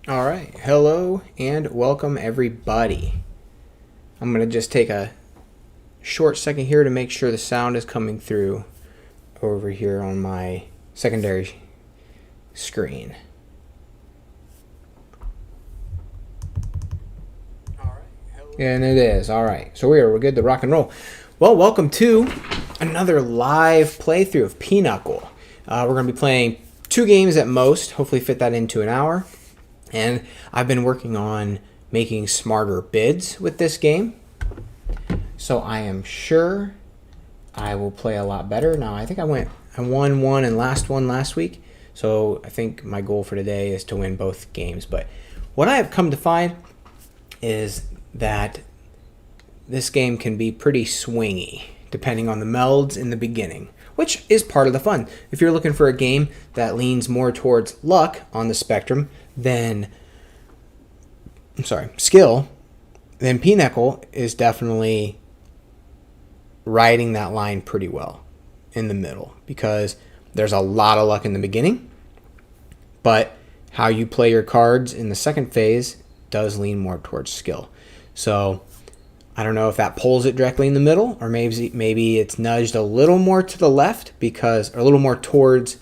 All right, hello and welcome everybody. I'm going to just take a short second here to make sure the sound is coming through over here on my secondary screen. And it is. All right, so we're good to rock and roll. Well, welcome to another live playthrough of Pinochle. We're going to be playing 2 games at most, hopefully fit that into an hour. And I've been working on making smarter bids with this game. So I am sure I will play a lot better. Now, I think I won one and last week. So I think my goal for today is to win both games. But what I have come to find is that this game can be pretty swingy depending on the melds in the beginning, which is part of the fun. If you're looking for a game that leans more towards luck on the spectrum than skill, then Pinochle is definitely riding that line pretty well in the middle, because there's a lot of luck in the beginning, but how you play your cards in the second phase does lean more towards skill. So I don't know if that pulls it directly in the middle, or maybe it's nudged a little more to the left or a little more towards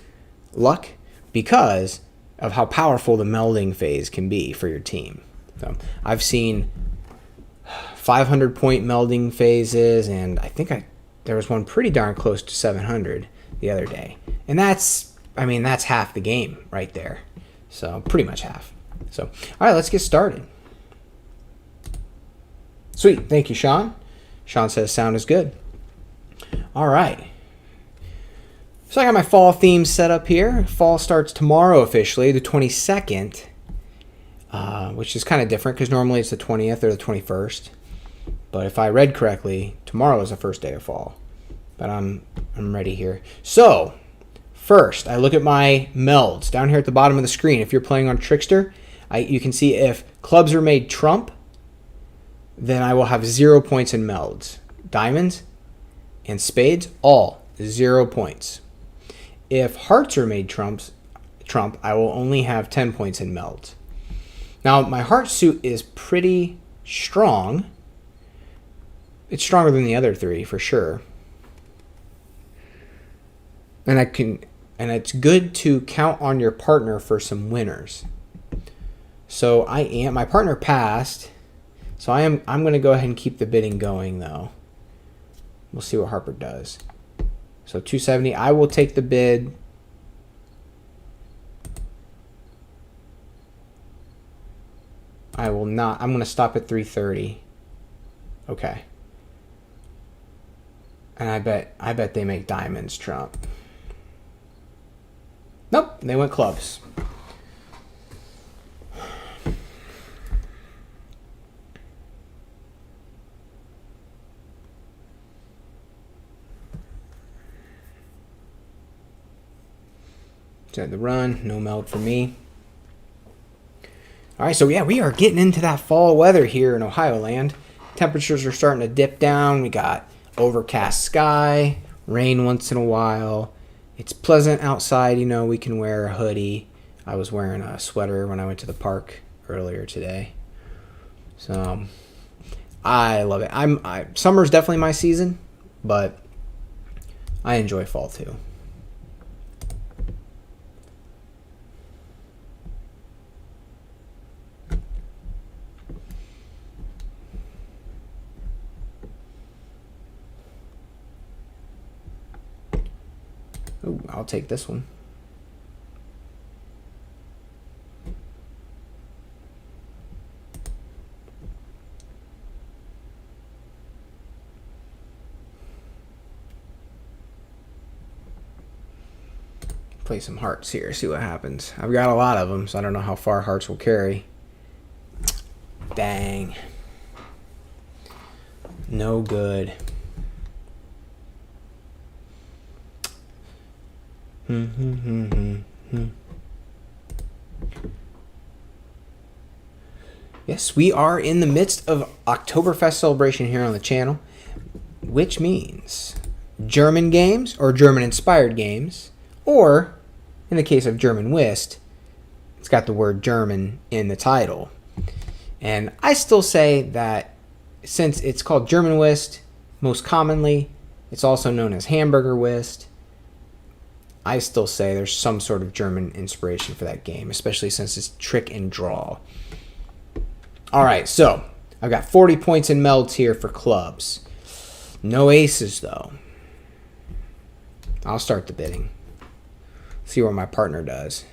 luck, because of how powerful the melding phase can be for your team. So I've seen 500-point melding phases, and I think there was one pretty darn close to 700 the other day. And that's half the game right there. So pretty much half. So all right, let's get started. Sweet, thank you, Sean. Sean says sound is good. All right. So I got my fall theme set up here. Fall starts tomorrow officially, the 22nd, which is kind of different because normally it's the 20th or the 21st. But if I read correctly, tomorrow is the first day of fall. But I'm ready here. So first, I look at my melds down here at the bottom of the screen. If you're playing on Trickster, you can see if clubs are made trump, then I will have 0 points in melds. Diamonds and spades, all 0 points. If hearts are made trump, I will only have 10 points in melds. Now, my heart suit is pretty strong. It's stronger than the other 3 for sure. And it's good to count on your partner for some winners. So my partner passed. So I'm going to go ahead and keep the bidding going, though. We'll see what Harper does. So 270, I will take the bid. I will not. I'm going to stop at 330. Okay. And I bet they make diamonds trump. Nope, they went clubs. The run, no meld for me. All right, so yeah, we are getting into that fall weather here in Ohio land. Temperatures are starting to dip down. We got overcast sky, rain once in a while. It's pleasant outside. We can wear a hoodie. I was wearing a sweater when I went to the park earlier today. So I love it. Summer's definitely my season, but I enjoy fall too. Ooh, I'll take this one. Play some hearts here, see what happens. I've got a lot of them, so I don't know how far hearts will carry. Dang. No good. Yes, we are in the midst of Oktoberfest celebration here on the channel, which means German games or German-inspired games, or in the case of German whist, it's got the word German in the title. And I still say that since it's called German whist, most commonly, it's also known as hamburger whist. I still say there's some sort of German inspiration for that game, especially since it's trick and draw. All right, so I've got 40 points in melds here for clubs. No aces, though. I'll start the bidding. See what my partner does.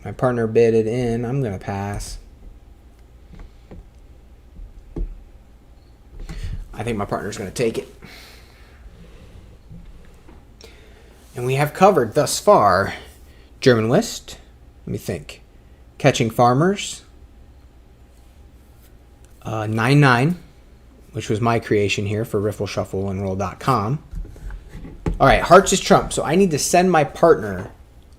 My partner bid it in. I'm going to pass. I think my partner's going to take it. And we have covered thus far German whist. Let me think. Catching Farmers. 9-9, which was my creation here for riffleshuffleandroll.com. All right, hearts is trump. So I need to send my partner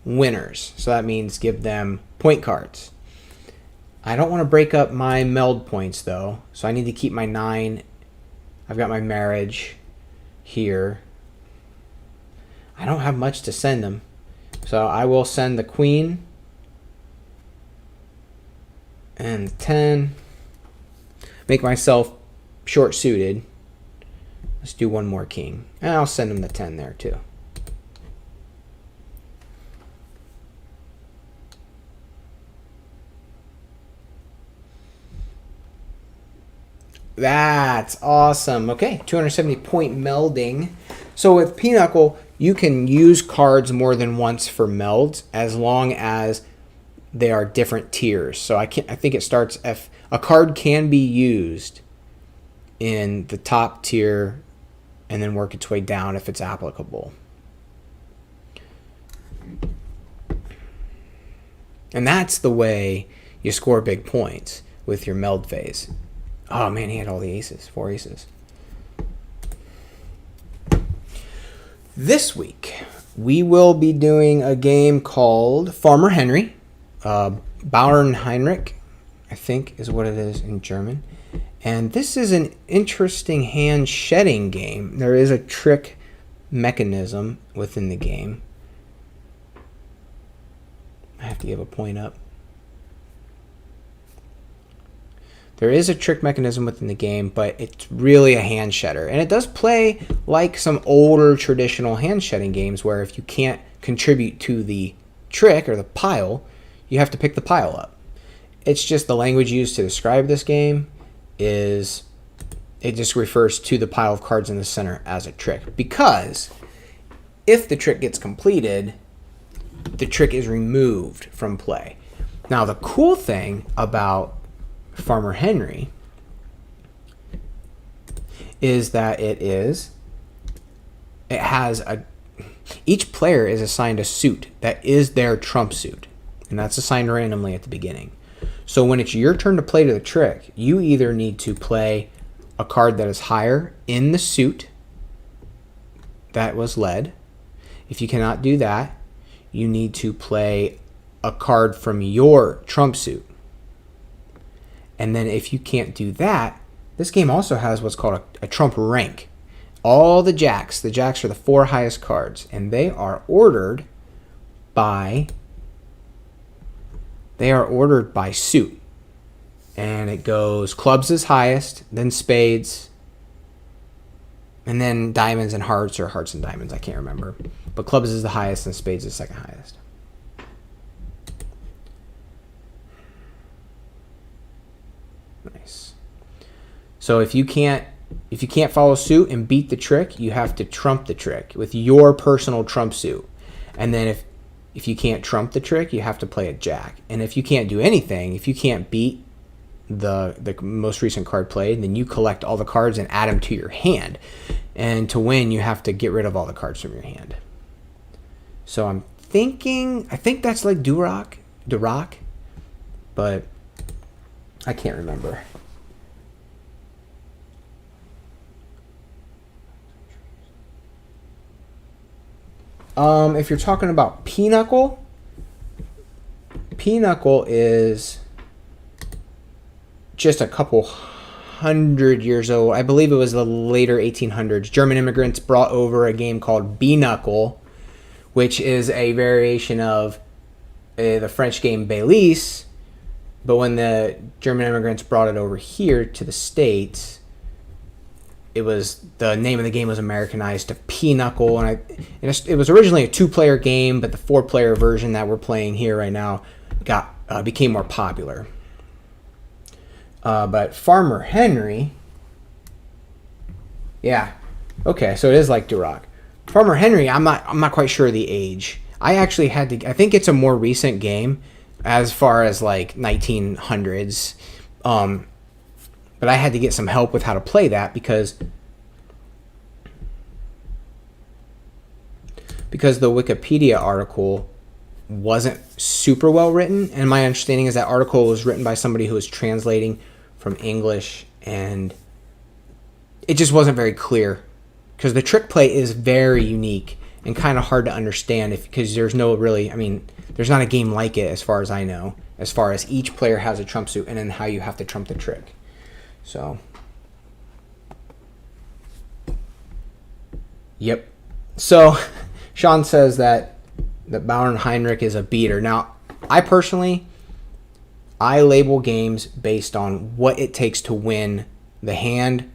winners. So that means give them point cards. I don't want to break up my meld points, though. So I need to keep my 9. I've got my marriage here. I don't have much to send them. So I will send the queen and 10. Make myself short-suited. Let's do one more king. And I'll send him the 10 there, too. That's awesome. Okay, 270 point melding. So with Pinochle, you can use cards more than once for melds as long as they are different tiers. So I think it starts F. A card can be used in the top tier and then work its way down if it's applicable. And that's the way you score big points with your meld phase. Oh man, he had all the aces, 4 aces. This week, we will be doing a game called Farmer Henry. Bauern Heinrich, I think is what it is in German. And this is an interesting hand shedding game. There is a trick mechanism within the game. I have to give a point up. There is a trick mechanism within the game, but it's really a hand shedder. And it does play like some older traditional hand shedding games where if you can't contribute to the trick or the pile, you have to pick the pile up. It's just the language used to describe this game is it just refers to the pile of cards in the center as a trick. Because if the trick gets completed, the trick is removed from play. Now, the cool thing about Farmer Henry is that each player is assigned a suit that is their trump suit, and that's assigned randomly at the beginning. So when it's your turn to play to the trick, you either need to play a card that is higher in the suit that was led. If you cannot do that, you need to play a card from your trump suit. And then if you can't do that, this game also has what's called a trump rank. All the jacks are the 4 highest cards, and they are ordered by suit. And it goes clubs is highest, then spades, and then diamonds and hearts, or hearts and diamonds, I can't remember. But clubs is the highest and spades is second highest. Nice. So if you can't follow suit and beat the trick, you have to trump the trick with your personal trump suit. And then if you can't trump the trick, you have to play a jack. And if you can't do anything, if you can't beat the most recent card played, then you collect all the cards and add them to your hand. And to win, you have to get rid of all the cards from your hand. So I think that's like Duroc, but I can't remember. If you're talking about Pinochle is just a couple hundred years old. I believe it was the later 1800s. German immigrants brought over a game called Pinochle, which is a variation of the French game Belize. But when the German immigrants brought it over here to the States, the name of the game was Americanized to Pinochle, and it was originally a 2-player game, but the 4-player version that we're playing here right now became more popular. But Farmer Henry, yeah, okay, so it is like Duroc. Farmer Henry, I'm not quite sure of the age. I think it's a more recent game, as far as like 1900s. But I had to get some help with how to play that because the Wikipedia article wasn't super well written, and my understanding is that article was written by somebody who was translating from English, and it just wasn't very clear because the trick play is very unique and kind of hard to understand because there's not a game like it as far as I know, as far as each player has a trump suit and then how you have to trump the trick. So, yep. So, Sean says that Bauer and Heinrich is a beater. Now, I label games based on what it takes to win the hand.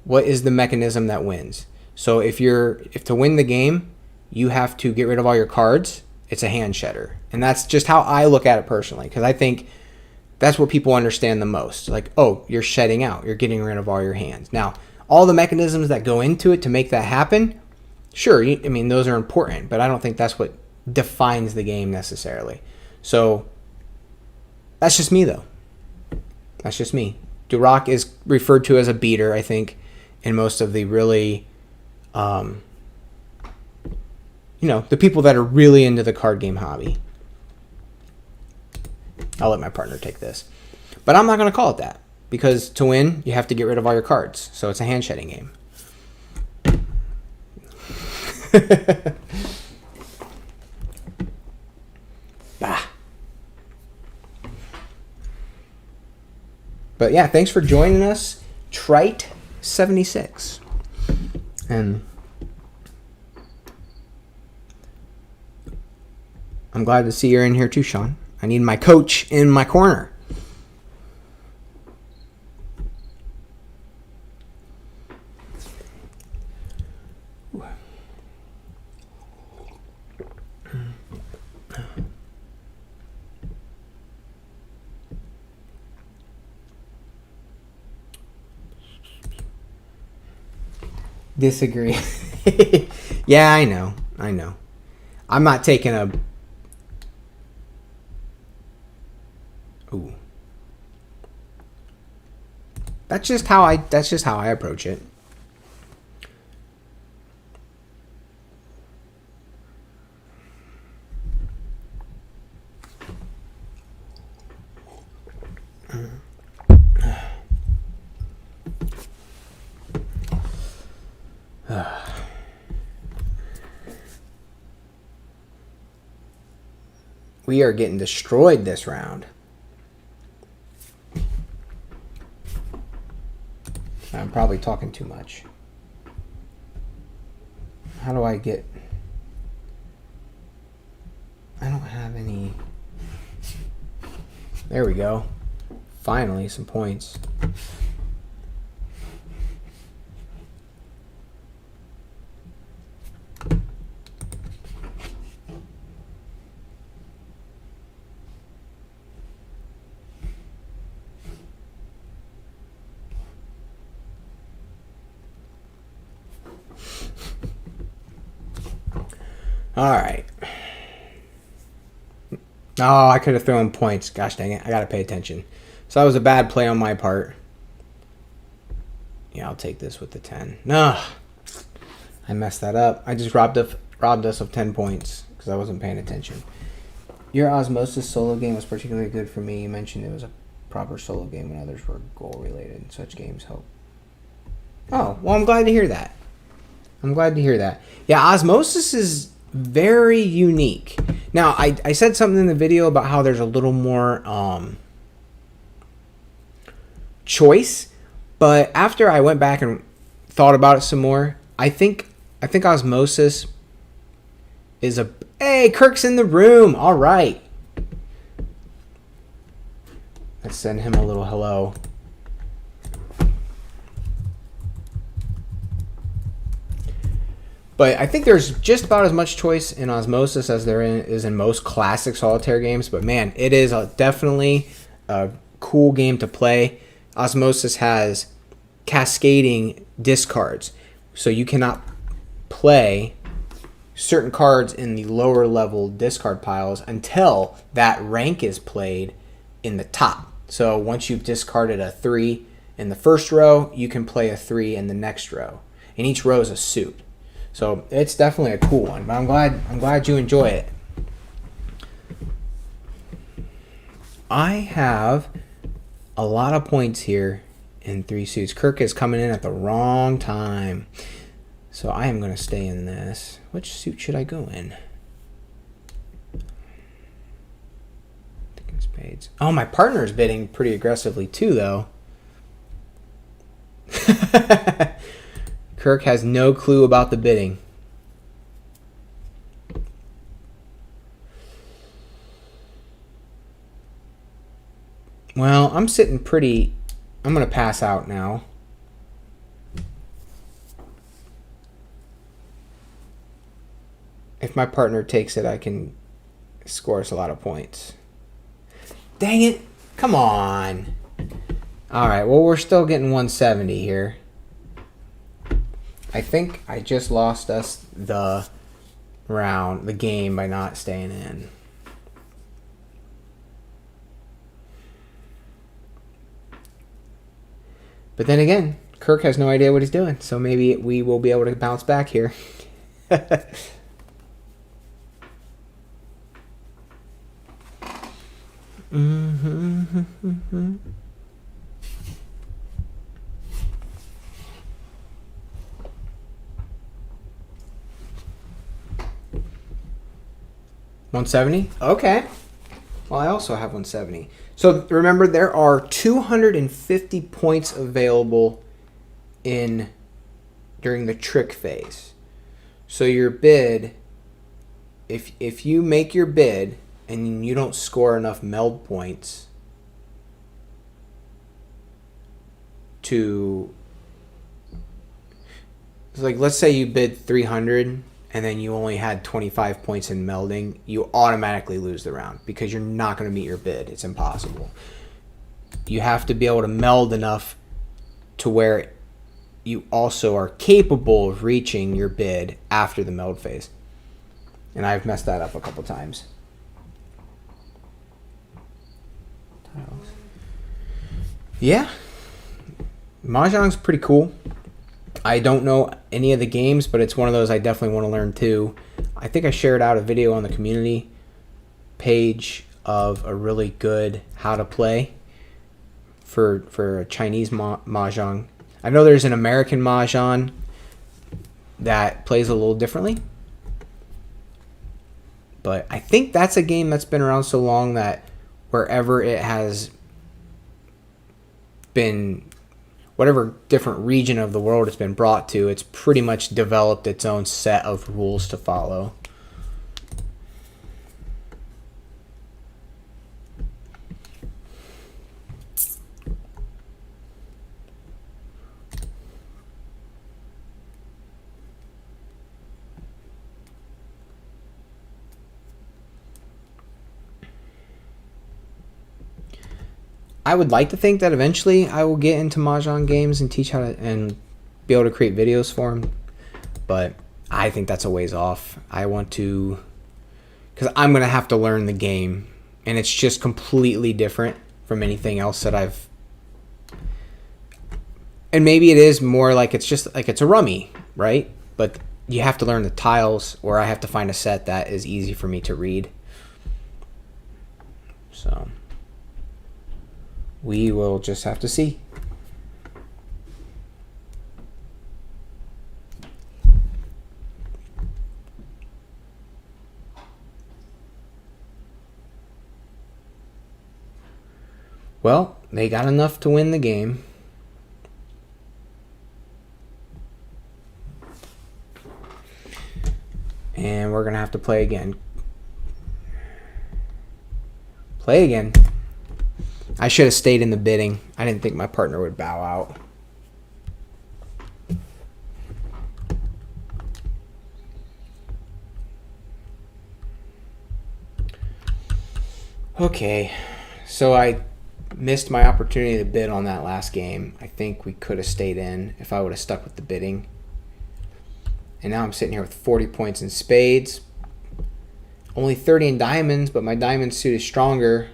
What is the mechanism that wins? So, if to win the game, you have to get rid of all your cards, it's a hand shedder. And that's just how I look at it personally, because I think that's what people understand the most. Like, oh, you're shedding out. You're getting rid of all your hands. Now, all the mechanisms that go into it to make that happen, sure, those are important, but I don't think that's what defines the game necessarily. So, that's just me, though. That's just me. Duroc is referred to as a beater, I think, in most of the really, the people that are really into the card game hobby. I'll let my partner take this. But I'm not going to call it that, because to win, you have to get rid of all your cards. So it's a hand shedding game. Bah. But yeah, thanks for joining us, Trite76. And I'm glad to see you're in here too, Sean. I need my coach in my corner. Disagree. Yeah, I know. I'm not taking a... Ooh. That's just how I approach it. We are getting destroyed this round. I'm probably talking too much. How do I get... I don't have any... There we go. Finally, some points. All right. Oh, I could have thrown points. Gosh dang it. I got to pay attention. So that was a bad play on my part. Yeah, I'll take this with the 10. No. I messed that up. I just robbed us of 10 points because I wasn't paying attention. Your Osmosis solo game was particularly good for me. You mentioned it was a proper solo game and others were goal-related. Such games help. Oh, well, I'm glad to hear that. Yeah, Osmosis is very unique. Now, I said something in the video about how there's a little more choice, but after I went back and thought about it some more, I think Osmosis is a... Hey, Kirk's in the room. All right. Let's send him a little hello. But I think there's just about as much choice in Osmosis as there is in most classic solitaire games. But man, it is definitely a cool game to play. Osmosis has cascading discards. So you cannot play certain cards in the lower level discard piles until that rank is played in the top. So once you've discarded a 3 in the first row, you can play a 3 in the next row. And each row is a suit. So it's definitely a cool one, but I'm glad you enjoy it. I have a lot of points here in 3 suits. Kirk is coming in at the wrong time. So I am going to stay in this. Which suit should I go in? Spades. Oh, my partner is bidding pretty aggressively too, though. Kirk has no clue about the bidding. Well, I'm sitting pretty... I'm going to pass out now. If my partner takes it, I can score us a lot of points. Dang it. Come on. All right, well, we're still getting 170 here. I think I just lost us the game by not staying in. But then again, Kirk has no idea what he's doing, so maybe we will be able to bounce back here. Mm-hmm. 170? Okay. Well, I also have 170. So remember, there are 250 points available during the trick phase. So your bid, if you make your bid and you don't score enough meld points to, like, let's say you bid 300 and then you only had 25 points in melding, you automatically lose the round because you're not going to meet your bid. It's impossible. You have to be able to meld enough to where you also are capable of reaching your bid after the meld phase. And I've messed that up a couple times. Tiles. Yeah. Mahjong's pretty cool. I don't know any of the games, but it's one of those I definitely want to learn too. I think I shared out a video on the community page of a really good how to play for a Chinese Mahjong. I know there's an American Mahjong that plays a little differently, but I think that's a game that's been around so long that wherever it has been, whatever different region of the world it's been brought to, it's pretty much developed its own set of rules to follow. I would like to think that eventually I will get into Mahjong games and teach how to and be able to create videos for them, but I think that's a ways off. I want to, because I'm going to have to learn the game, and it's just completely different from anything else that I've, and maybe it is more like it's just like it's a rummy, right? But you have to learn the tiles, or I have to find a set that is easy for me to read. So we will just have to see. Well, they got enough to win the game. And we're going to to have to play again. Play again. I should have stayed in the bidding. I didn't think my partner would bow out. Okay, so I missed my opportunity to bid on that last game. I think we could have stayed in if I would have stuck with the bidding. And now I'm sitting here with 40 points in spades. Only 30 in diamonds, but my diamond suit is stronger.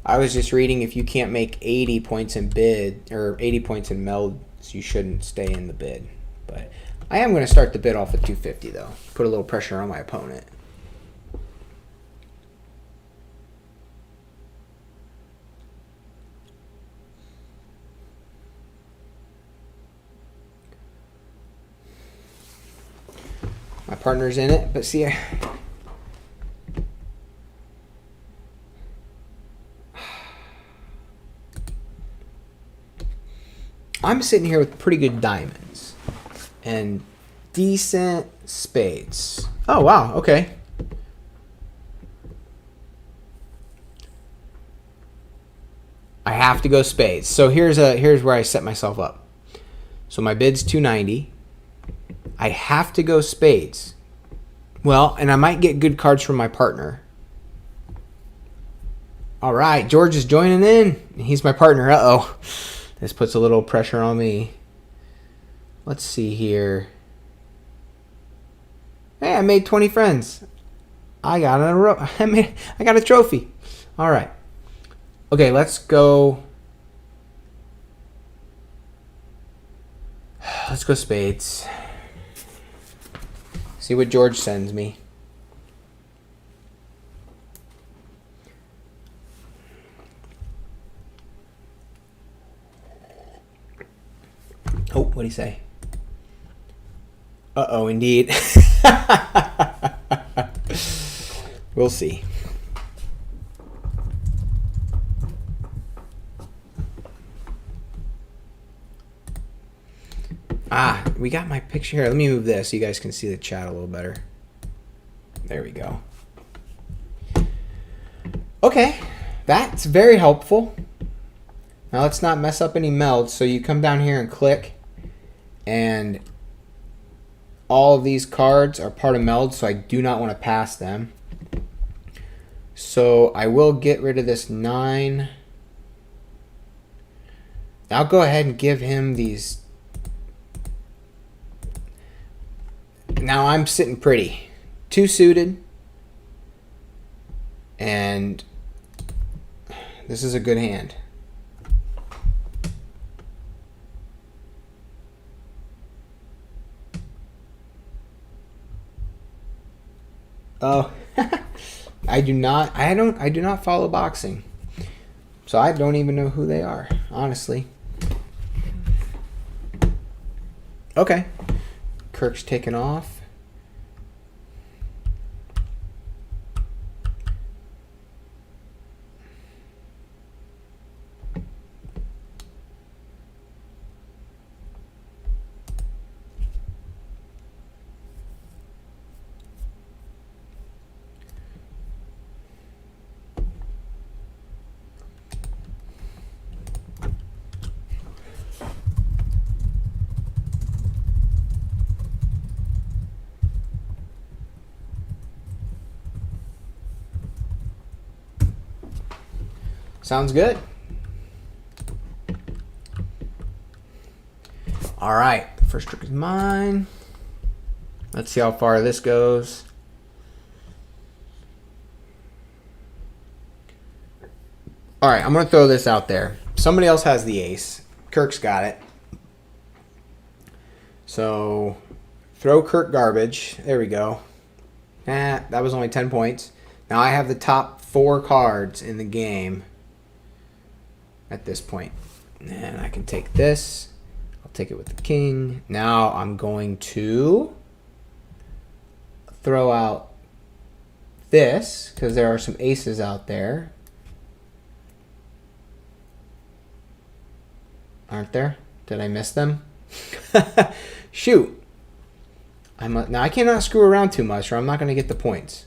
I was just reading if you can't make 80 points in bid, or 80 points in melds, you shouldn't stay in the bid. But I am going to start the bid off at 250 though. Put a little pressure on my opponent. My partner's in it, but see, I'm sitting here with pretty good diamonds and decent spades. Oh, wow, okay. I have to go spades. So here's where I set myself up. So my bid's 290. I have to go spades. Well, and I might get good cards from my partner. All right, George is joining in. He's my partner. Uh-oh. This puts a little pressure on me. Let's see here. Hey, I made 20 friends. I got a trophy. All right. Okay, let's go. Let's go spades. See what George sends me. Oh, what'd he say? Uh-oh, indeed. We'll see. We got my picture here. Let me move this so you guys can see the chat a little better. There we go. Okay, that's very helpful. Now let's not mess up any melds. So you come down here and click, and all of these cards are part of melds, so I do not want to pass them. So I will get rid of this 9. I'll go ahead and give him these. Now I'm sitting pretty. 2 suited. And this is a good hand. Oh, I do not follow boxing. So I don't even know who they are, honestly. Okay. Kirk's taken off. Sounds good. All right, first trick is mine. Let's see how far this goes. All right, I'm gonna throw this out there. Somebody else has the ace. Kirk's got it. So throw Kirk garbage. There we go. That was only 10 points. Now I have the top 4 cards in the game at this point. And I can take this. I'll take it with the king. Now I'm going to throw out this because there are some aces out there. Aren't there? Did I miss them? Shoot. Now I cannot screw around too much, or I'm not going to get the points.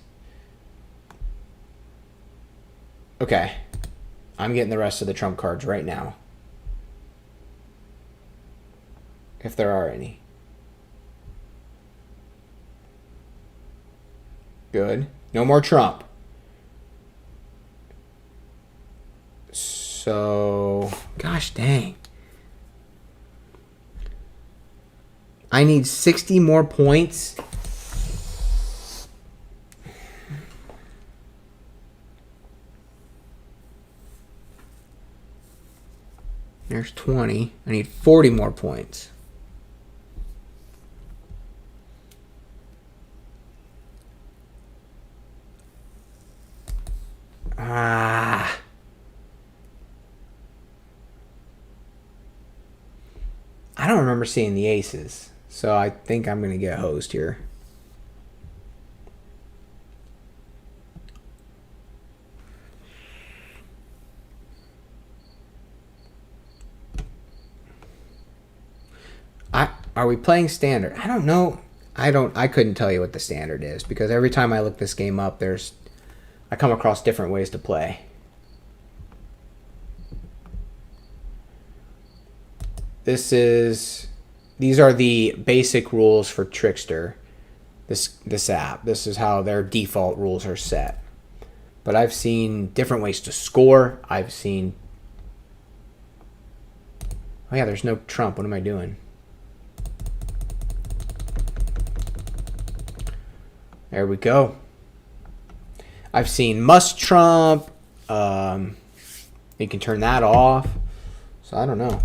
Okay. I'm getting the rest of the trump cards right now. If there are any. Good. No more trump. So, gosh dang. I need 60 more points. There's 20. I need 40 more points. I don't remember seeing the aces, so I think I'm going to get hosed here. Are we playing standard? I don't know. I couldn't tell you what the standard is, because every time I look this game up, I come across different ways to play. These are the basic rules for Trickster. This app. This is how their default rules are set. But I've seen different ways to score. I've seen. Oh yeah, there's no trump. What am I doing? There we go. I've seen must trump. You can turn that off. So I don't know.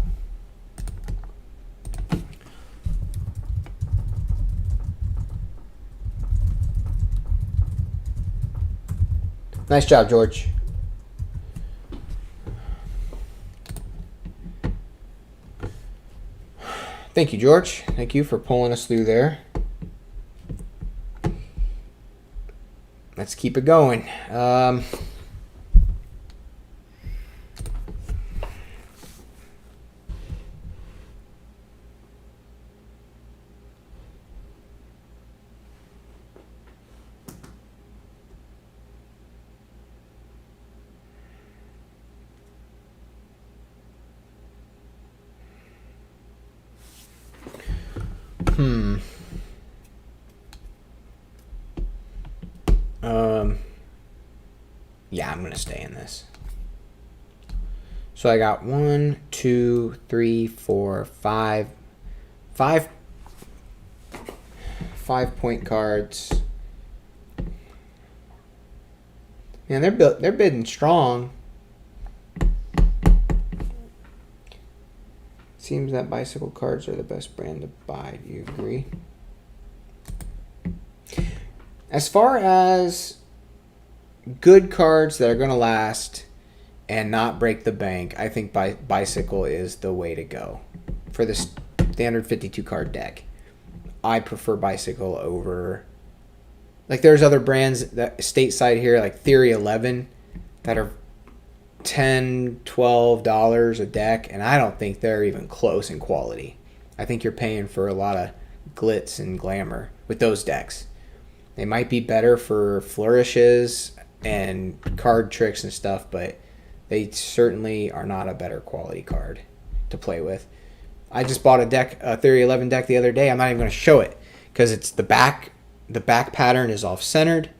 Nice job, George. Thank you, George. Thank you for pulling us through there. Let's keep it going. Yeah, I'm gonna stay in this. So I got 1, 2, 3, 4, 5 5-point cards. Man, they're bidding strong. Seems that bicycle cards are the best brand to buy. Do you agree? As far as good cards that are going to last and not break the bank, I think bicycle is the way to go for the standard 52 card deck. I prefer bicycle over, like, there's other brands that stateside here, like Theory 11, that are $10, $12 a deck, and I don't think they're even close in quality. I think you're paying for a lot of glitz and glamour with those decks. They might be better for flourishes and card tricks and stuff, but they certainly are not a better quality card to play with. I just bought a Theory 11 deck the other day. I'm not even going to show it because it's the back pattern is off centered.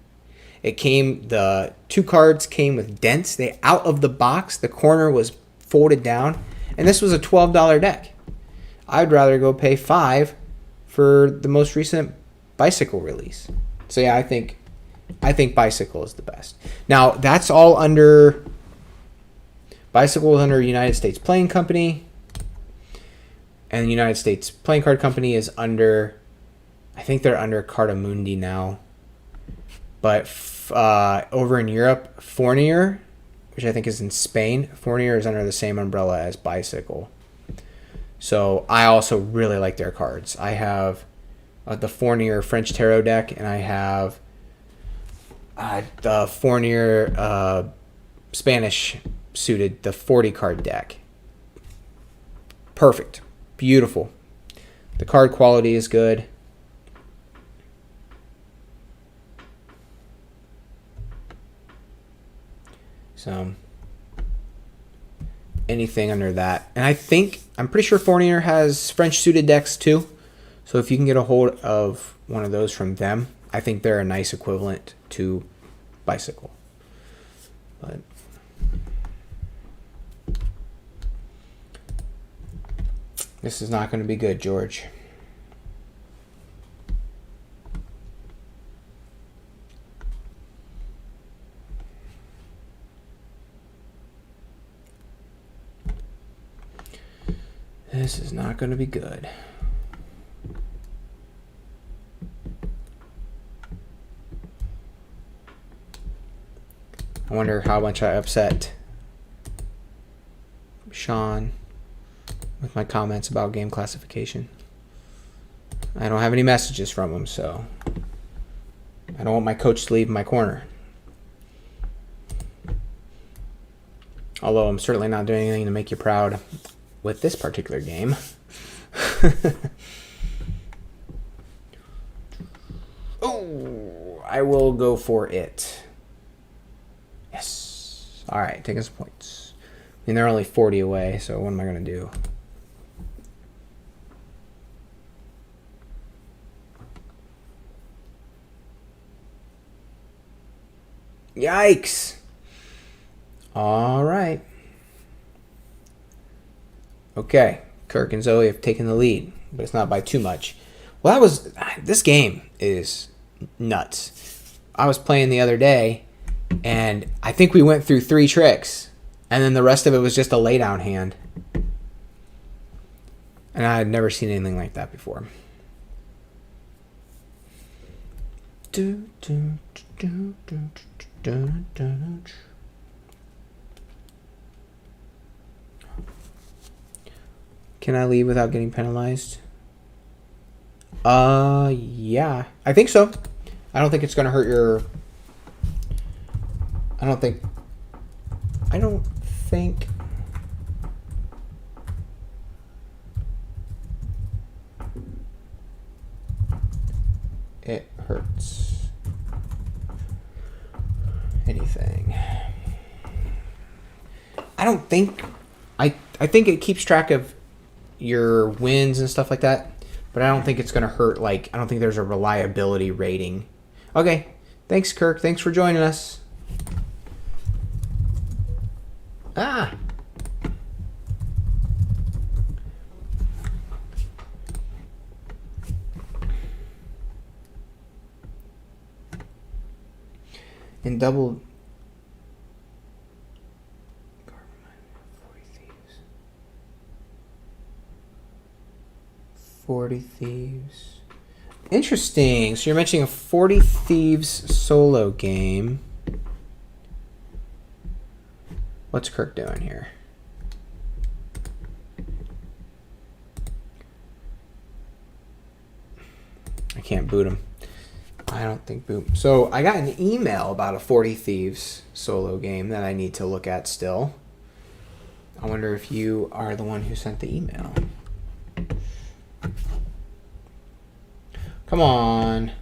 The 2 cards came with dents. They out of the box, the corner was folded down, and this was a $12 deck. I'd rather go pay $5 for the most recent bicycle release. So yeah, I think bicycle is the best. Now that's all under bicycle is under United States Playing Company, and the United States Playing Card Company is under, I think they're under Cartamundi now. But over in Europe, Fournier, which I think is in Spain, Fournier is under the same umbrella as Bicycle. So I also really like their cards. I have the Fournier French Tarot deck, and I have the Fournier Spanish suited, the 40 card deck. Perfect. Beautiful. The card quality is good. So anything under that. And I'm pretty sure Fournier has French suited decks too. So if you can get a hold of one of those from them, I think they're a nice equivalent to Bicycle. But this is not going to be good, George. This is not going to be good. I wonder how much I upset Sean with my comments about game classification. I don't have any messages from him, so I don't want my coach to leave my corner. Although I'm certainly not doing anything to make you proud with this particular game. Oh, I will go for it. Yes. All right, taking some points. I mean, they're only 40 away, so what am I going to do? Yikes. All right. Okay, Kirk and Zoe have taken the lead, but it's not by too much. Well, this game is nuts. I was playing the other day, and I think we went through 3 tricks, and then the rest of it was just a laydown hand. And I had never seen anything like that before. Can I leave without getting penalized? Yeah. I think so. I don't think it's going to hurt your... I don't think it hurts anything. I think it keeps track of your wins and stuff like that, but I don't think it's going to hurt. Like, I don't think there's a reliability rating. Okay. Thanks, Kirk. Thanks for joining us. Ah. In double... 40 Thieves. Interesting. So you're mentioning a 40 Thieves solo game. What's Kirk doing here? I can't boot him. I don't think boot. So I got an email about a 40 Thieves solo game that I need to look at still. I wonder if you are the one who sent the email. Come on.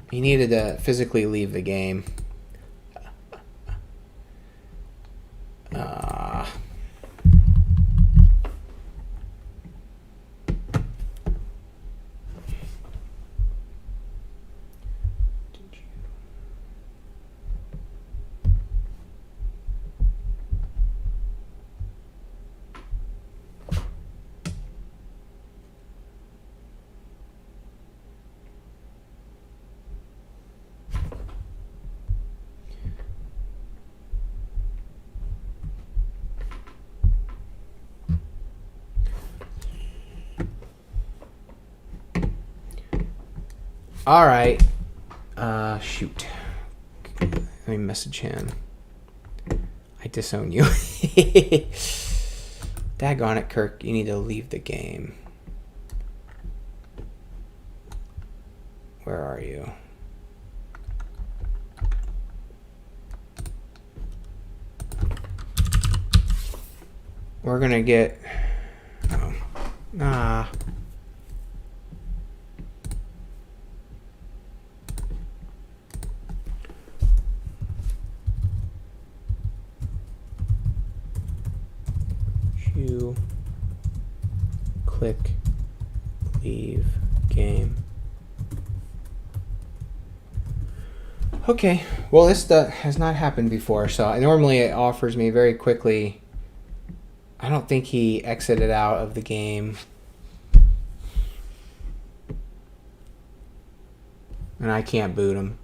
He needed to physically leave the game. All right. Shoot. Let me message him. I disown you. Daggone it, Kirk. You need to leave the game. Where are you? We're gonna get... Oh. Click leave game. Okay, well this has not happened before, so normally it offers me very quickly. I don't think he exited out of the game. And I can't boot him.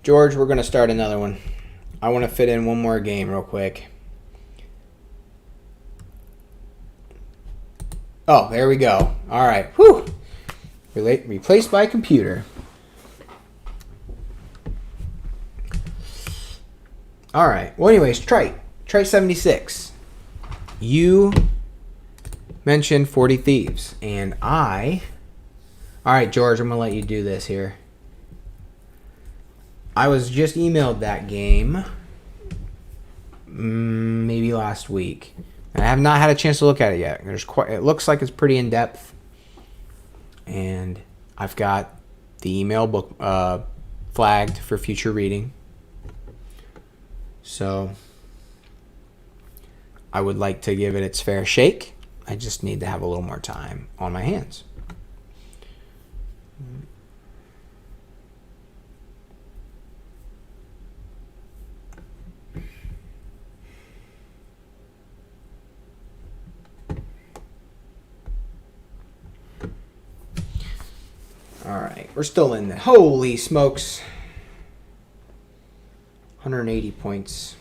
George, we're going to start another one. I want to fit in one more game real quick. Oh, there we go. All right. Whew. Replaced by computer. All right. Well, anyways, Trite 76. You mentioned 40 Thieves, and all right, George, I'm going to let you do this here. I was just emailed that game maybe last week. I have not had a chance to look at it yet. It looks like it's pretty in depth, and I've got the email book flagged for future reading. So I would like to give it its fair shake. I just need to have a little more time on my hands. All right, we're still in the... Holy smokes. 180 points.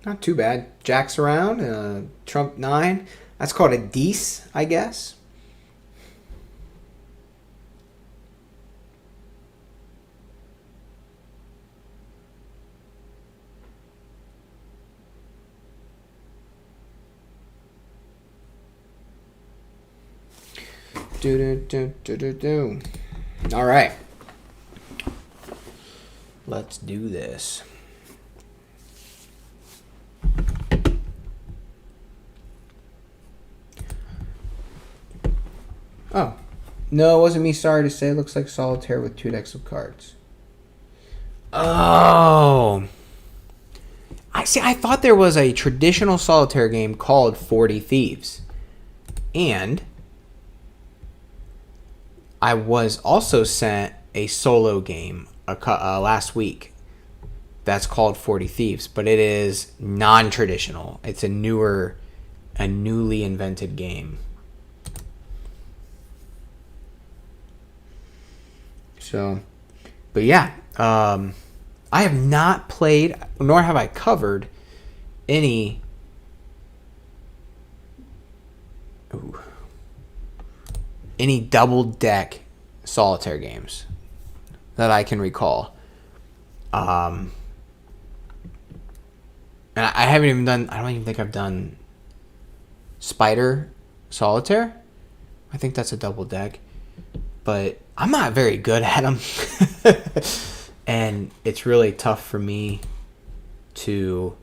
Not too bad. Jacks around. Trump 9. That's called a deuce, I guess. All right. Let's do this. Oh. No, it wasn't me. Sorry to say. It looks like solitaire with 2 decks of cards. Oh. I thought there was a traditional solitaire game called 40 Thieves. And I was also sent a solo game last week that's called 40 Thieves, but it is non-traditional. It's a newly invented game. So, but yeah, I have not played, nor have I covered any double deck solitaire games that I can recall. And I haven't even done, I don't even think I've done Spider Solitaire. I think that's a double deck, but I'm not very good at them. And it's really tough for me to...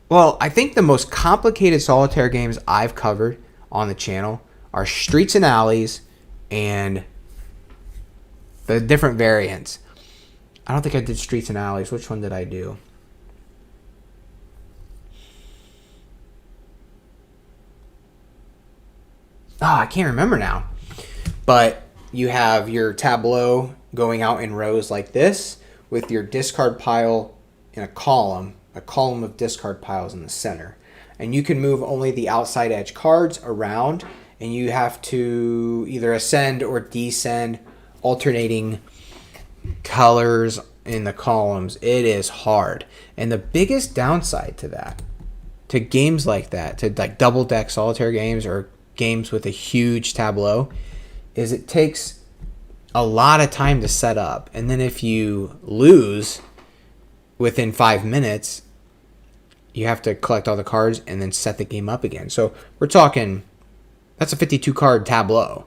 Well, I think the most complicated solitaire games I've covered on the channel are Streets and Alleys and the different variants. I don't think I did Streets and Alleys. Which one did I do? Oh, I can't remember now. But you have your tableau going out in rows like this with your discard pile in a column of discard piles in the center. And you can move only the outside edge cards around, and you have to either ascend or descend, alternating colors in the columns. It is hard. And the biggest downside to that, to games like that, to like double deck solitaire games or games with a huge tableau, is it takes a lot of time to set up. And then if you lose within 5 minutes, you have to collect all the cards and then set the game up again. So we're talking, that's a 52 card tableau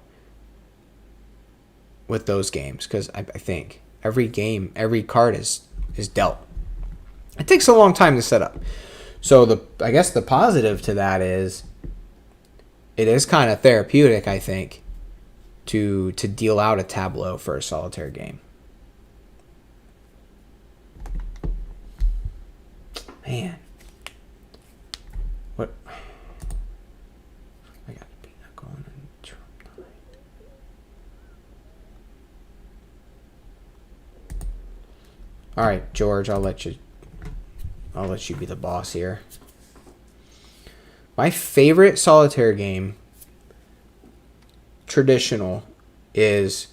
with those games, because I think every game, every card is dealt. It takes a long time to set up. So I guess the positive to that is it is kind of therapeutic, I think, to deal out a tableau for a solitaire game. Man. What? I got Pinochle and Trump 9. All right, George, I'll let you be the boss here. My favorite solitaire game, traditional, is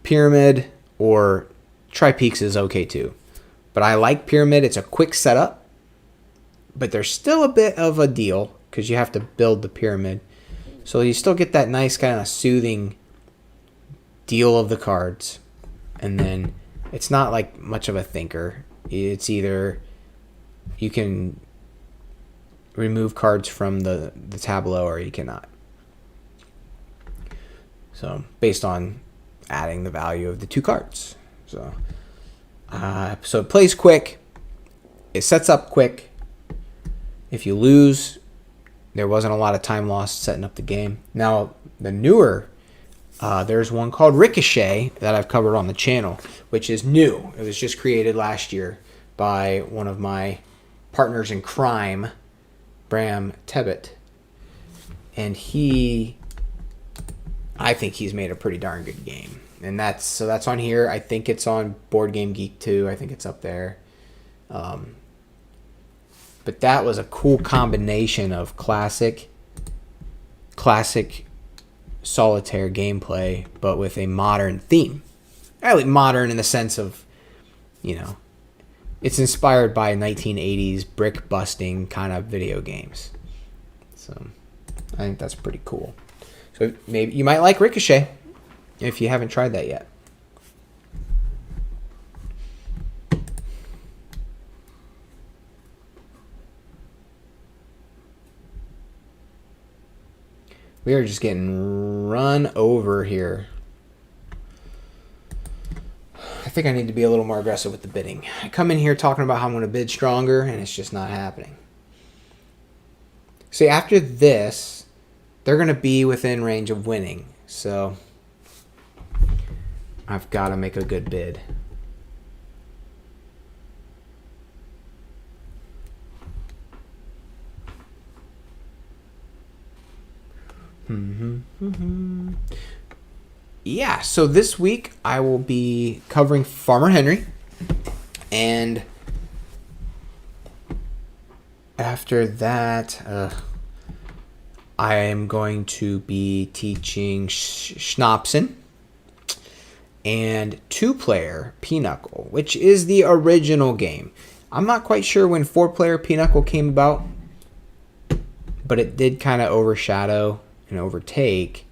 Pyramid, or Tri-Peaks is okay too. But I like Pyramid. It's a quick setup, but there's still a bit of a deal because you have to build the pyramid. So you still get that nice kind of soothing deal of the cards. And then it's not like much of a thinker. It's either you can remove cards from the tableau or you cannot. So based on adding the value of the two cards. So it plays quick. It sets up quick. If you lose, there wasn't a lot of time lost setting up the game. Now, the newer, there's one called Ricochet that I've covered on the channel, which is new. It was just created last year by one of my partners in crime, Bram Tebbit. And I think he's made a pretty darn good game. And that's on here. I think it's on Board Game Geek too. I think it's up there. But that was a cool combination of classic solitaire gameplay, but with a modern theme. I like modern in the sense of, it's inspired by 1980s brick busting kind of video games. So I think that's pretty cool. So maybe you might like Ricochet if you haven't tried that yet. We are just getting run over here. I think I need to be a little more aggressive with the bidding. I come in here talking about how I'm going to bid stronger, and it's just not happening. See, after this, they're going to be within range of winning. So I've got to make a good bid. Yeah, so this week I will be covering Farmer Henry, and after that I am going to be teaching Schnapsen and 2-player Pinochle, which is the original game. I'm not quite sure when 4-player Pinochle came about, but it did kind of overshadow and overtake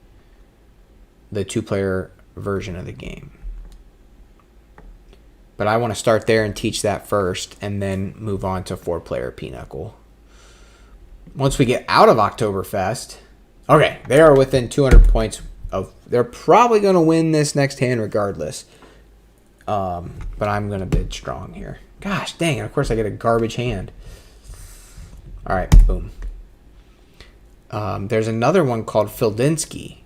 the 2-player version of the game. But I want to start there and teach that first, and then move on to 4-player Pinochle. Once we get out of Oktoberfest, okay, they are within 200 points of. They're probably going to win this next hand regardless. But I'm going to bid strong here. Gosh dang, and of course I get a garbage hand. All right, boom. There's another one called Fildinsky,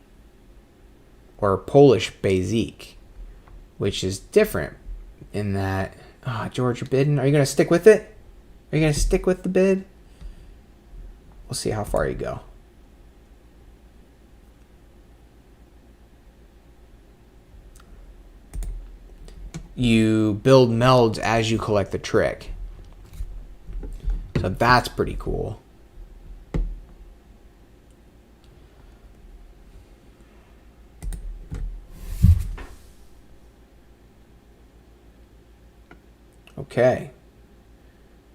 or Polish Basic, which is different in that... George, you're bidding. Are you going to stick with it? Are you going to stick with the bid? We'll see how far you go. You build melds as you collect the trick. So that's pretty cool. Okay.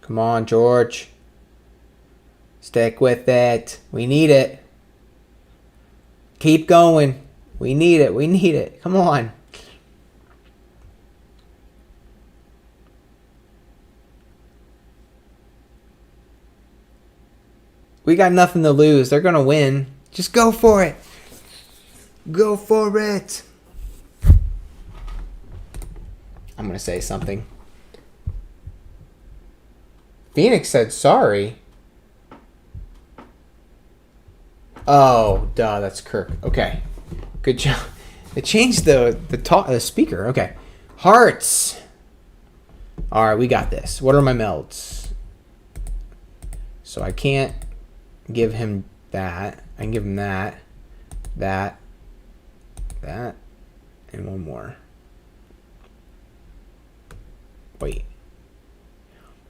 Come on, George. Stick with it. We need it. Keep going. We need it. We need it. Come on. We got nothing to lose. They're going to win. Just go for it. Go for it. I'm going to say something. Phoenix said sorry. Oh, duh, that's Kirk. Okay. Good job. It changed the speaker. Okay. Hearts. All right, we got this. What are my melds? So I can't give him that. I can give him that, that, and one more. Wait.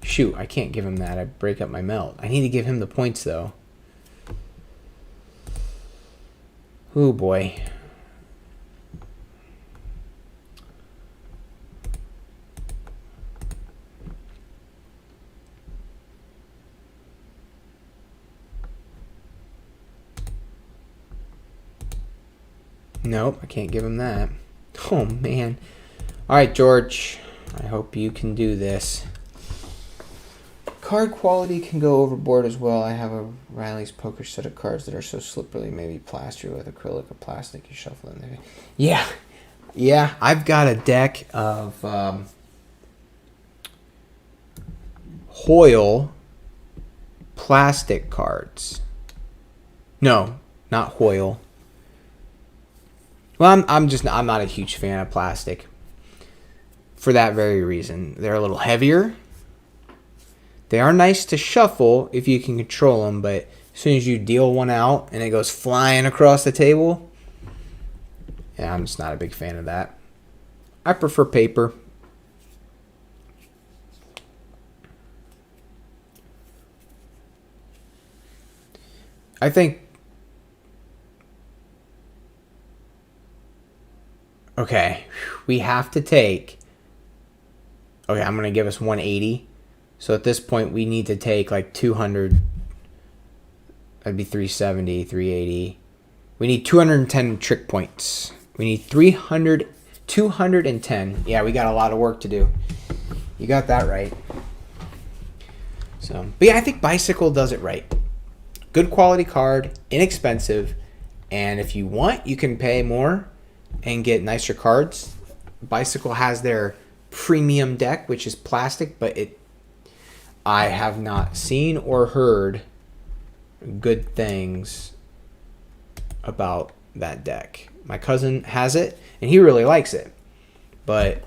Shoot, I can't give him that. I break up my melt. I need to give him the points, though. Oh, boy. Nope, I can't give him that. Oh, man. All right, George. I hope you can do this. Card quality can go overboard as well. I have a Riley's poker set of cards that are so slippery, maybe plastered with acrylic or plastic. You shuffle them. Yeah. Yeah, I've got a deck of Hoyle plastic cards. No, not Hoyle. Well, I'm not a huge fan of plastic for that very reason. They're a little heavier. They are nice to shuffle if you can control them, but as soon as you deal one out and it goes flying across the table, yeah, I'm just not a big fan of that. I prefer paper. I think. Okay, we have to take. Okay, I'm going to give us 180. So at this point, we need to take like 200. That'd be 370, 380. We need 210 trick points. We need 210. Yeah, we got a lot of work to do. You got that right. So, but yeah, I think Bicycle does it right. Good quality card, inexpensive, and if you want, you can pay more and get nicer cards. Bicycle has their premium deck, which is plastic, but I have not seen or heard good things about that deck. My cousin has it, and he really likes it, but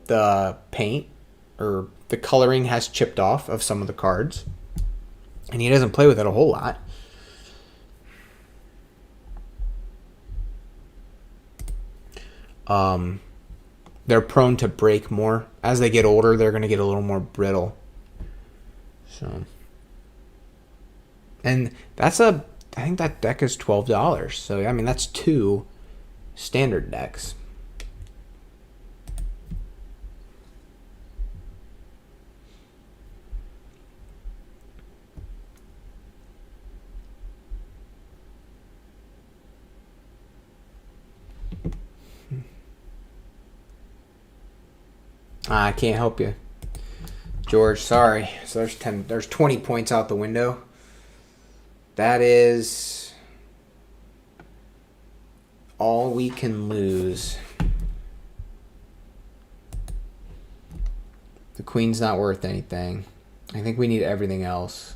the paint or the coloring has chipped off of some of the cards, and he doesn't play with it a whole lot. They're prone to break more. As they get older, they're going to get a little more brittle. So, and I think that deck is $12. So, I mean, that's 2 standard decks. I can't help you, George. Sorry. So there's 20 points out the window. That is all we can lose. The queen's not worth anything. I think we need everything else.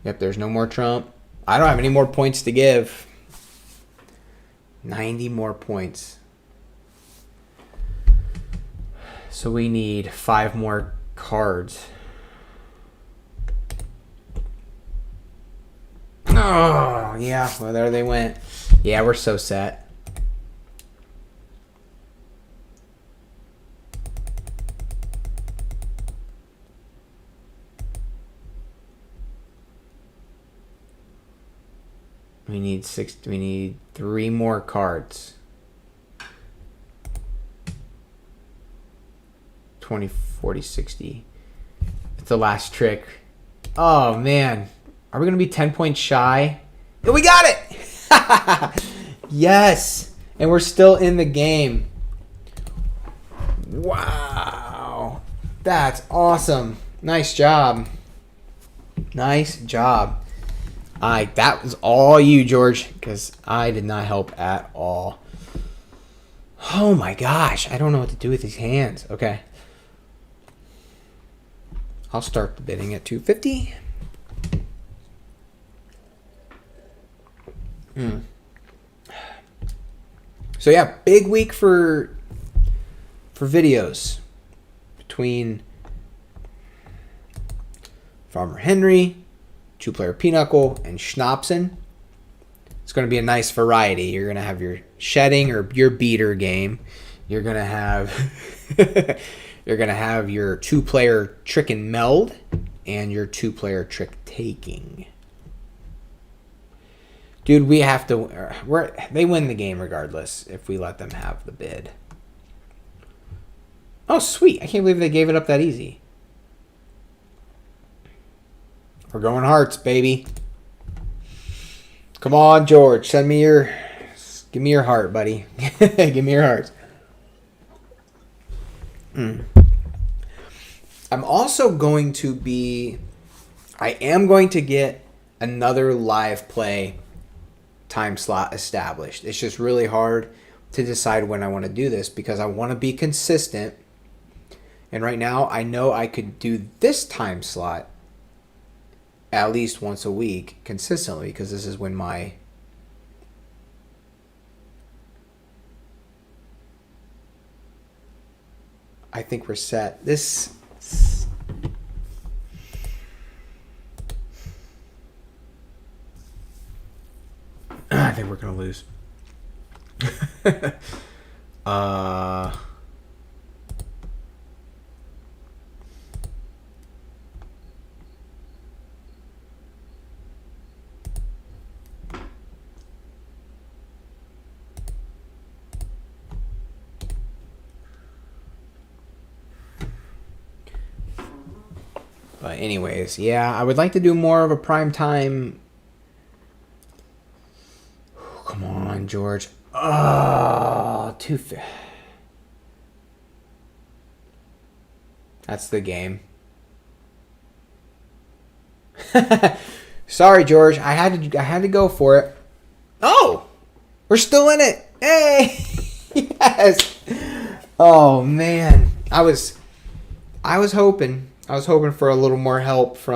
Yep, there's no more trump. I don't have any more points to give. 90 more points. So we need 5 more cards. Oh, yeah. Well, there they went. Yeah, we're so set. We need 3 more cards. 20, 40, 60. It's the last trick. Oh, man. Are we going to be 10 points shy? Yeah, we got it! Yes! And we're still in the game. Wow. That's awesome. Nice job. Nice job. That was all you, George, because I did not help at all. Oh my gosh, I don't know what to do with these hands. Okay. I'll start the bidding at $250. So yeah, big week for videos between Farmer Henry, two-player Pinochle, and Schnapsen. It's going to be a nice variety. You're going to have your shedding or your beater game. You're going to have your two-player trick and meld and your two-player trick taking. Dude, we have to. They win the game regardless if we let them have the bid. Oh, sweet! I can't believe they gave it up that easy. We're going hearts, baby. Come on, George. Give me your heart, buddy. Give me your hearts. I'm also going to be. I am going to get another live play time slot established. It's just really hard to decide when I want to do this because I want to be consistent. And right now, I know I could do this time slot at least once a week consistently because this is when I think we're set. I think we're going to lose. But anyways, yeah, I would like to do more of a prime time. Come on, George. Oh, that's the game. Sorry, George. I had to go for it. Oh, we're still in it. Hey, yes. Oh man, I was hoping for a little more help for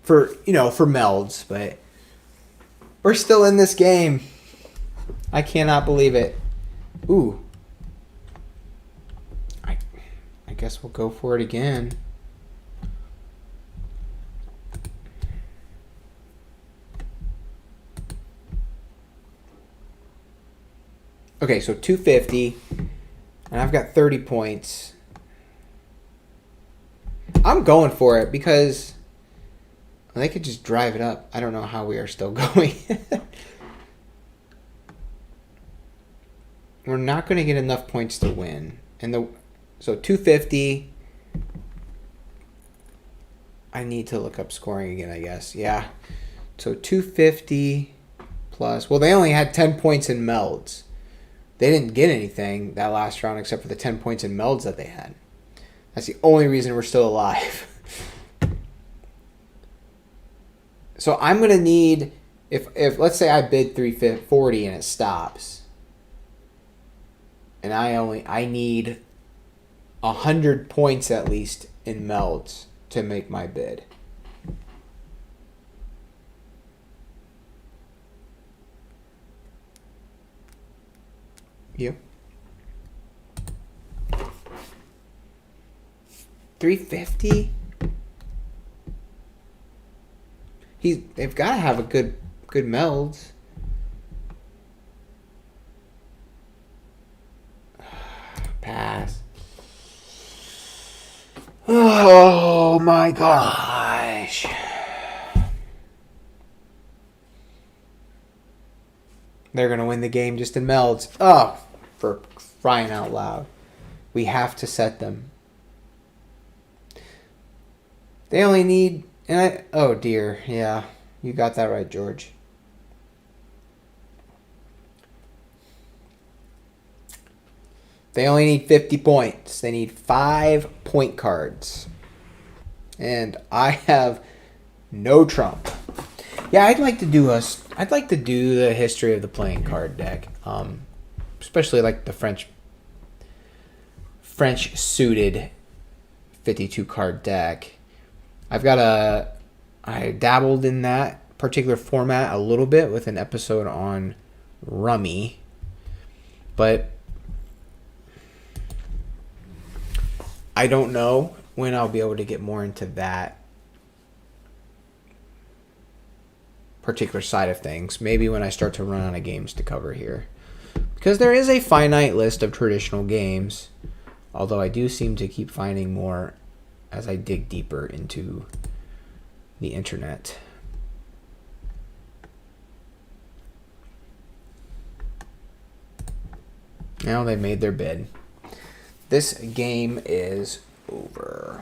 melds, but we're still in this game. I cannot believe it. Ooh. I guess we'll go for it again. Okay, so 250, and I've got 30 points. I'm going for it because they could just drive it up. I don't know how we are still going. We're not going to get enough points to win. So 250. I need to look up scoring again, I guess. Yeah. So 250 plus. Well, they only had 10 points in melds. They didn't get anything that last round except for the 10 points in melds that they had. That's the only reason we're still alive. So I'm going to need, if let's say I bid 340 and it stops, and I need 100 points at least in melds to make my bid. You? 350? They've got to have a good melds. Pass. Oh my gosh. They're going to win the game just in melds. Oh, for crying out loud. We have to set them. They only need... oh dear, yeah. You got that right, George. They only need 50 points. They need 5 point cards. And I have No Trump. Yeah, I'd like to do the history of the playing card deck. Especially like the French suited 52 card deck. I dabbled in that particular format a little bit with an episode on Rummy, but I don't know when I'll be able to get more into that particular side of things. Maybe when I start to run out of games to cover here, because there is a finite list of traditional games, although I do seem to keep finding more as I dig deeper into the internet. Now they made their bid. This game is over.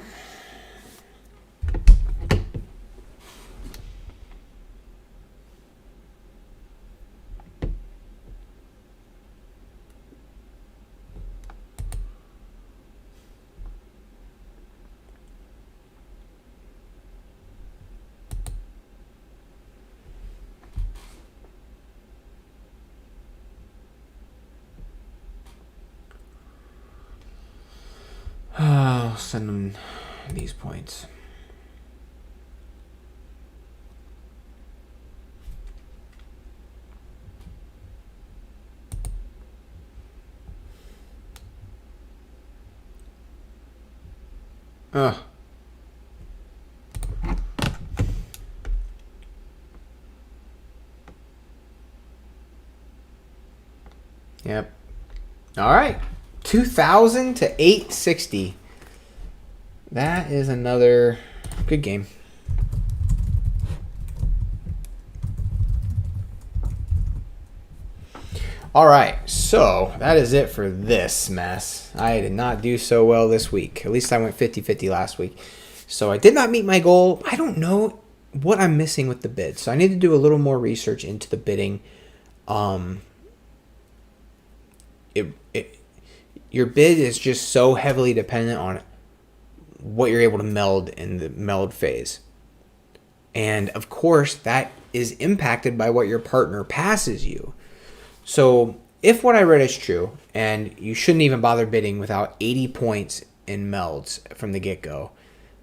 I'll send them these points. Ugh. Yep. All right. 2,000 to 860. That is another good game. All right, so that is it for this mess. I did not do so well this week. At least I went 50-50 last week. So I did not meet my goal. I don't know what I'm missing with the bid. So I need to do a little more research into the bidding. Your bid is just so heavily dependent on what you're able to meld in the meld phase. And of course, that is impacted by what your partner passes you. So if what I read is true, and you shouldn't even bother bidding without 80 points in melds from the get-go,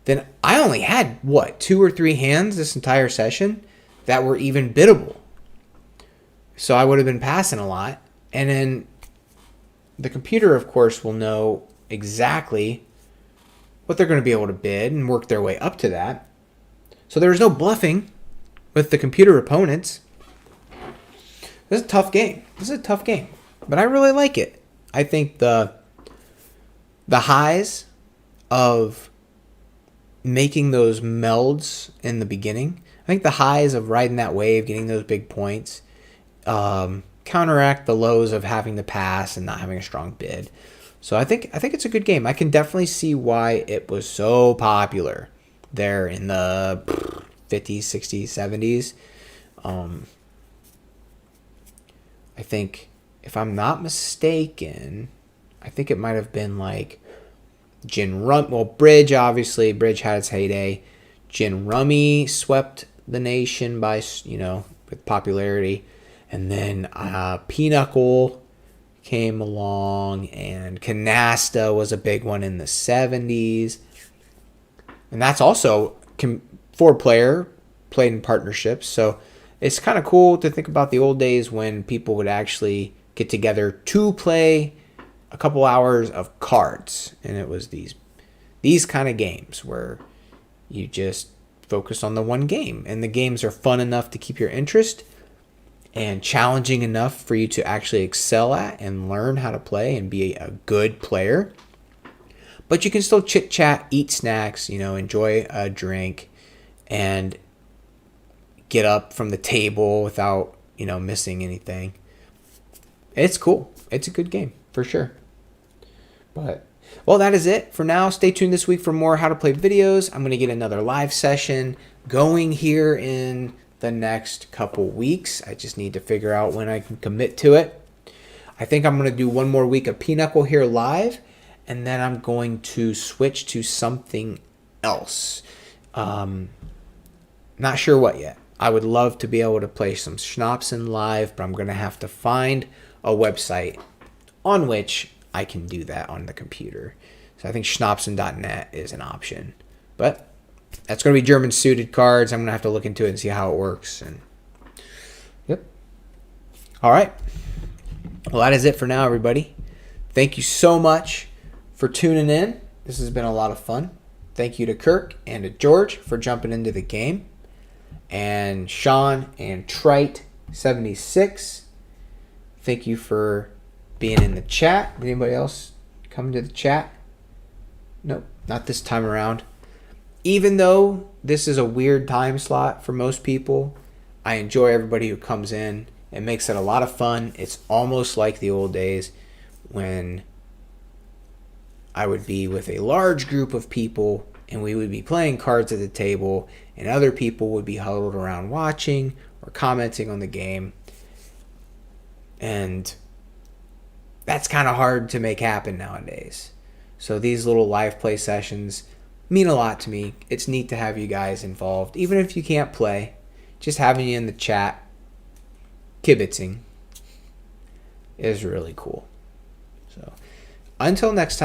then I only had, 2 or 3 hands this entire session that were even biddable. So I would have been passing a lot. And then the computer, of course, will know exactly what they're going to be able to bid and work their way up to that. So there's no bluffing with the computer opponents. This is a tough game. But I really like it. I think the highs of making those melds in the beginning, I think the highs of riding that wave, getting those big points, counteract the lows of having to pass and not having a strong bid. So I think it's a good game. I can definitely see why it was so popular there in the 50s, 60s, 70s. I think, if I'm not mistaken, I think it might have been like Gin Rum. Well, Bridge, obviously. Bridge had its heyday. Gin Rummy swept the nation by, with popularity. And then Pinochle came along, and Canasta was a big one in the 70s. And that's also 4-player, played in partnerships. So it's kind of cool to think about the old days when people would actually get together to play a couple hours of cards. And it was these kind of games where you just focus on the one game. And the games are fun enough to keep your interest and challenging enough for you to actually excel at and learn how to play and be a good player. But you can still chit-chat, eat snacks, enjoy a drink, and get up from the table without, missing anything. It's cool. It's a good game, for sure. But, well, that is it for now. Stay tuned this week for more How to Play videos. I'm going to get another live session going here in the next couple weeks. I just need to figure out when I can commit to it. I think I'm going to do one more week of Pinochle here live, and then I'm going to switch to something else. Not sure what yet. I would love to be able to play some Schnapsen live, but I'm going to have to find a website on which I can do that on the computer. So I think Schnapsen.net is an option. But that's going to be German suited cards. I'm going to have to look into it and see how it works. And yep. All right. Well, that is it for now, everybody. Thank you so much for tuning in. This has been a lot of fun. Thank you to Kirk and to George for jumping into the game. And Sean and Trite76, thank you for being in the chat. Did anybody else come to the chat? Nope, not this time around. Even though this is a weird time slot for most people, I enjoy everybody who comes in. It makes it a lot of fun. It's almost like the old days when I would be with a large group of people and we would be playing cards at the table and other people would be huddled around watching or commenting on the game. And that's kind of hard to make happen nowadays. So these little live play sessions mean a lot to me. It's neat to have you guys involved. Even if you can't play, just having you in the chat, kibitzing, is really cool. So until next time.